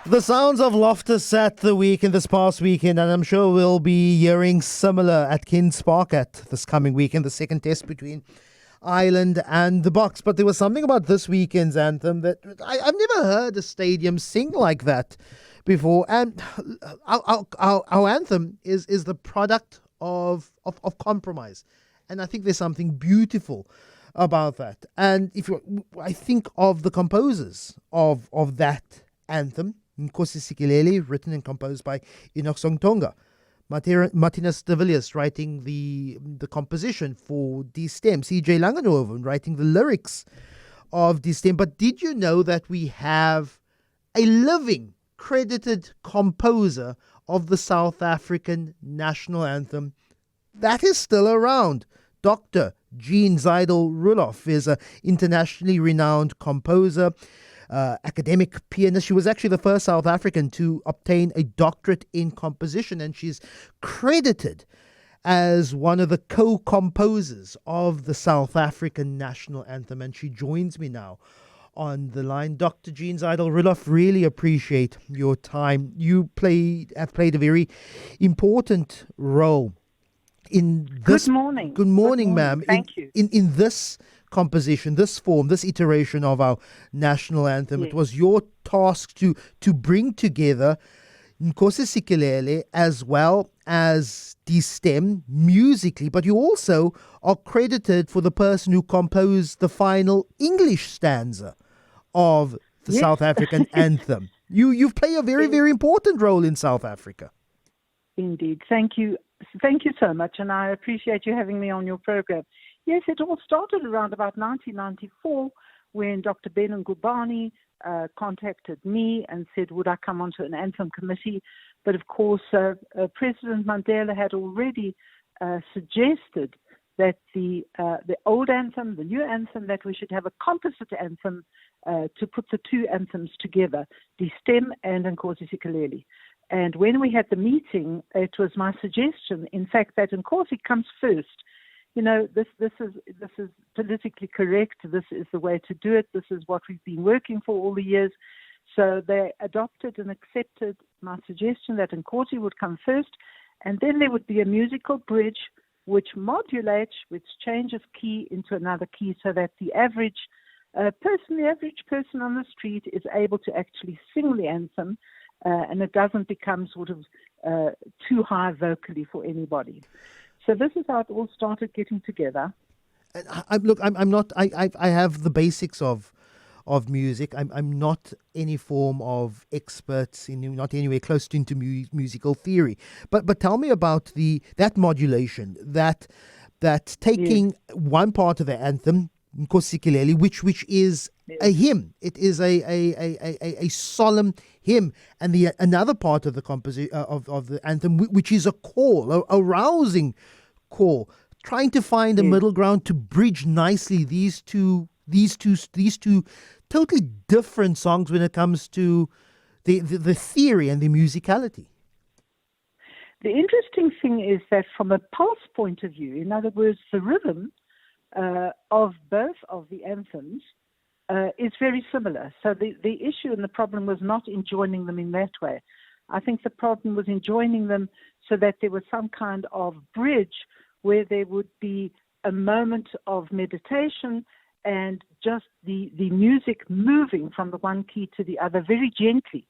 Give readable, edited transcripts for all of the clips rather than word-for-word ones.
The sounds of laughter sat the weekend this past weekend, and I'm sure we'll be hearing similar at Kings Park at this coming weekend, the second test between Ireland and the Box. But there was something about this weekend's anthem that I've never heard a stadium sing like that before. And our anthem is the product of compromise. And I think there's something beautiful about that. And I think of the composers of that anthem, Nkosi Sikelel, written and composed by Tonga. Martinus de Villiers writing the composition for D-Stem. C.J. Langenhoven writing the lyrics of D-Stem. But did you know that we have a living, credited composer of the South African national anthem that is still around? Dr. Jeanne Zaidel-Rudolph is an internationally renowned composer, academic pianist. She was actually the first South African to obtain a doctorate in composition, and she's credited as one of the co-composers of the South African national anthem. And she joins me now on the line. Dr. Jeanne Zaidel-Rudolph, really appreciate your time. You have played a very important role in this. Good morning. Good morning, ma'am. Thank you. In this composition, this form, this iteration of our national anthem, Yes. It was your task to bring together Nkosi Sikelel as well as D-Stem musically, but you also are credited for the person who composed the final English stanza of the Yes. South African anthem. You've played a very, very important role in South Africa. Indeed. Thank you. Thank you so much, and I appreciate you having me on your program. Yes, it all started around about 1994 when Dr. Ben Ngubane contacted me and said, would I come onto an anthem committee? But of course, President Mandela had already suggested that the old anthem, the new anthem, that we should have a composite anthem to put the two anthems together, D-Stem and Nkosi Sikelel. And when we had the meeting, it was my suggestion, in fact, that Nkosi comes first. You know, this is politically correct. This is the way to do it. This is what we've been working for all the years. So they adopted and accepted my suggestion that Nkosi would come first, and then there would be a musical bridge which modulates, which changes key into another key, so that the average person on the street is able to actually sing the anthem, and it doesn't become sort of too high vocally for anybody. So this is how it all started getting together. I have the basics of music. I'm not any form of expert, not anywhere close into musical theory. But tell me about that modulation, that taking one part of the anthem, Nkosi Sikelel, which is a hymn. It is a solemn hymn, and another part of the of the anthem, which is a call, a rousing call, trying to find a middle ground to bridge nicely these two totally different songs when it comes to the theory and the musicality. The interesting thing is that from a pulse point of view, in other words, the rhythm of both of the anthems is very similar. So the issue and the problem was not in joining them in that way. I think the problem was in joining them so that there was some kind of bridge where there would be a moment of meditation and just the music moving from the one key to the other very gently.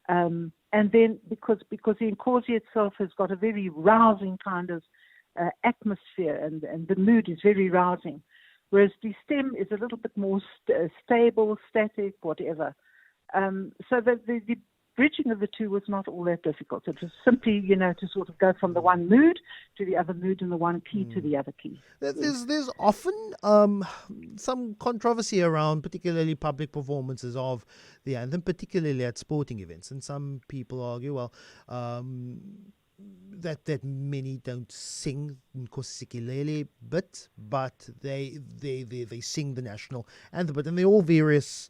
And then because the Nkosi itself has got a very rousing kind of atmosphere, and the mood is very rousing, whereas the stem is a little bit more stable, static, whatever. So the bridging of the two was not all that difficult. It was simply, to sort of go from the one mood to the other mood and the one key to the other key. There's often some controversy around particularly public performances of the anthem, particularly at sporting events. And some people argue, that many don't sing Nkosi Sikelel but they sing the national anthem. But then there are all various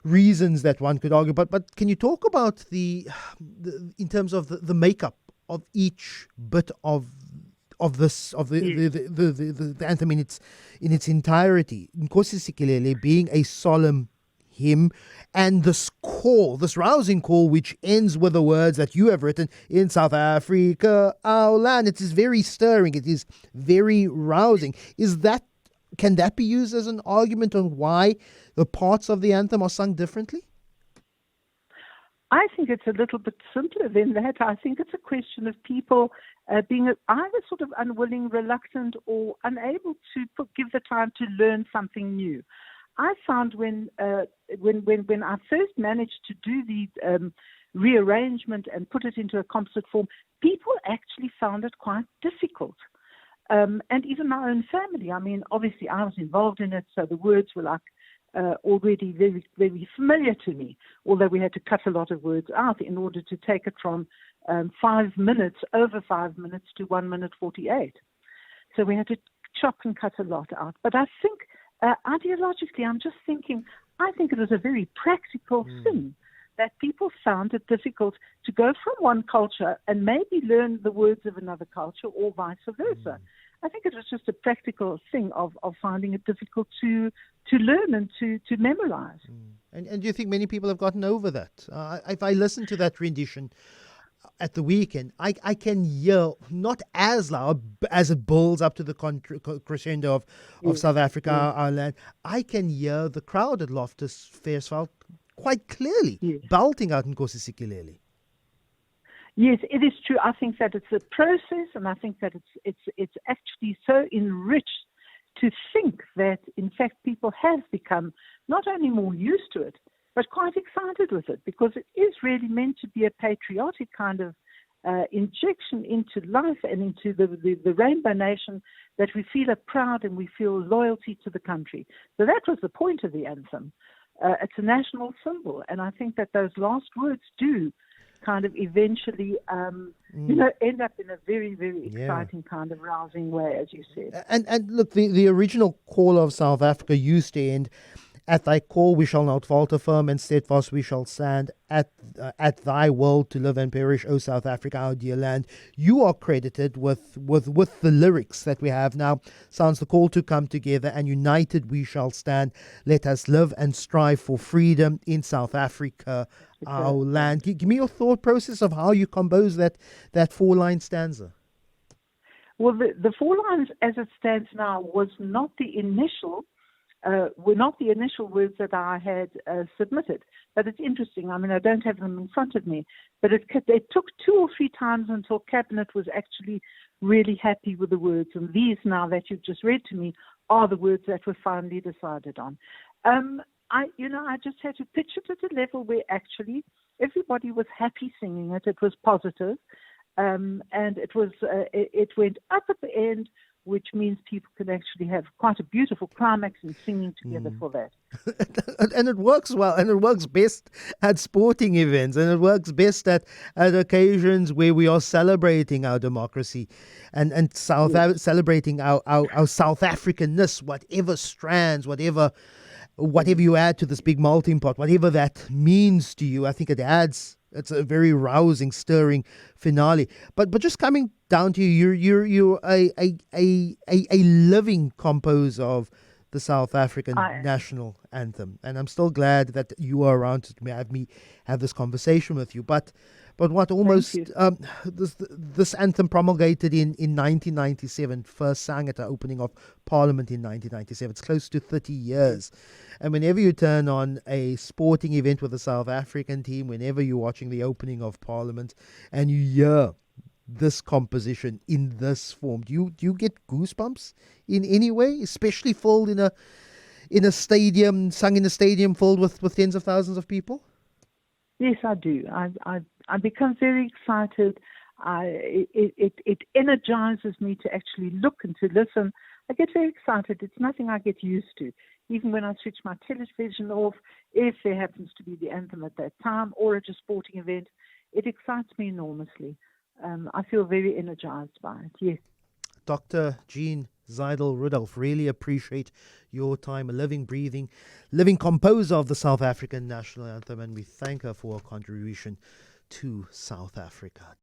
reasons that one could argue. But can you talk about in terms of the makeup of each bit of the anthem in its entirety? Nkosi Sikelel being a solemn him, and this call, this rousing call, which ends with the words that you have written, in South Africa, our land. It is very stirring. It is very rousing. Can that be used as an argument on why the parts of the anthem are sung differently? I think it's a little bit simpler than that. I think it's a question of people being either sort of unwilling, reluctant, or unable to give the time to learn something new. I found when I first managed to do the rearrangement and put it into a composite form, people actually found it quite difficult. And even my own family. I mean, obviously I was involved in it, so the words were like already very, very familiar to me, although we had to cut a lot of words out in order to take it from 5 minutes, over 5 minutes, to 1 minute 48. So we had to chop and cut a lot out. But I think ideologically, I'm just thinking, I think it was a very practical thing that people found it difficult to go from one culture and maybe learn the words of another culture, or vice versa. I think it was just a practical thing of finding it difficult to learn and to memorize. And do you think many people have gotten over that? If I listen to that rendition at the weekend, I can hear, not as loud as it builds up to the crescendo of South Africa, our land, I can hear the crowd at Loftus Versfeld quite clearly, belting out Nkosi Sikelel. Yes, it is true. I think that it's a process, and I think that it's actually so enriched to think that, in fact, people have become not only more used to it, but quite excited with it, because it is really meant to be a patriotic kind of injection into life and into the Rainbow Nation, that we feel proud and we feel loyalty to the country. So that was the point of the anthem. It's a national symbol, and I think that those last words do kind of eventually, end up in a very, very exciting kind of rousing way, as you said. And look, the original call of South Africa used to end, "At thy call we shall not falter, firm and steadfast we shall stand. At thy will to live and perish, O South Africa, our dear land." You are credited with the lyrics that we have now. Sounds the call to come together, and united we shall stand. Let us live and strive for freedom in South Africa, our land. Give me your thought process of how you compose that 4-line stanza. Well, the 4 lines as it stands now was not the initial were not the initial words that I had submitted. But it's interesting. I mean, I don't have them in front of me. But it took 2 or 3 times until Cabinet was actually really happy with the words. And these now that you've just read to me are the words that were finally decided on. I just had to pitch it at a level where actually everybody was happy singing it. It was positive. And it went up at the end, which means people can actually have quite a beautiful climax in singing together for that. And it works well, and it works best at sporting events, and it works best at occasions where we are celebrating our democracy and celebrating our South Africanness, whatever strands, whatever you add to this big melting pot, whatever that means to you. I think it adds. It's a very rousing, stirring finale. But just coming down to you're a living composer of the South African national anthem, and I'm still glad that you are around to have this conversation with you. But what almost this anthem promulgated in 1997, first sang at the opening of Parliament in 1997. It's close to 30 years. And whenever you turn on a sporting event with a South African team, whenever you're watching the opening of Parliament and you hear this composition in this form, do you get goosebumps in any way, especially filled in a stadium, sung in a stadium filled with tens of thousands of people? Yes, I do. I become very excited. It energizes me to actually look and to listen. I get very excited. It's nothing I get used to. Even when I switch my television off, if there happens to be the anthem at that time or at a sporting event, it excites me enormously. I feel very energized by it, yes. Dr. Jeanne Zaidel-Rudolph, really appreciate your time, a living, breathing, living composer of the South African national anthem, and we thank her for her contribution to South Africa.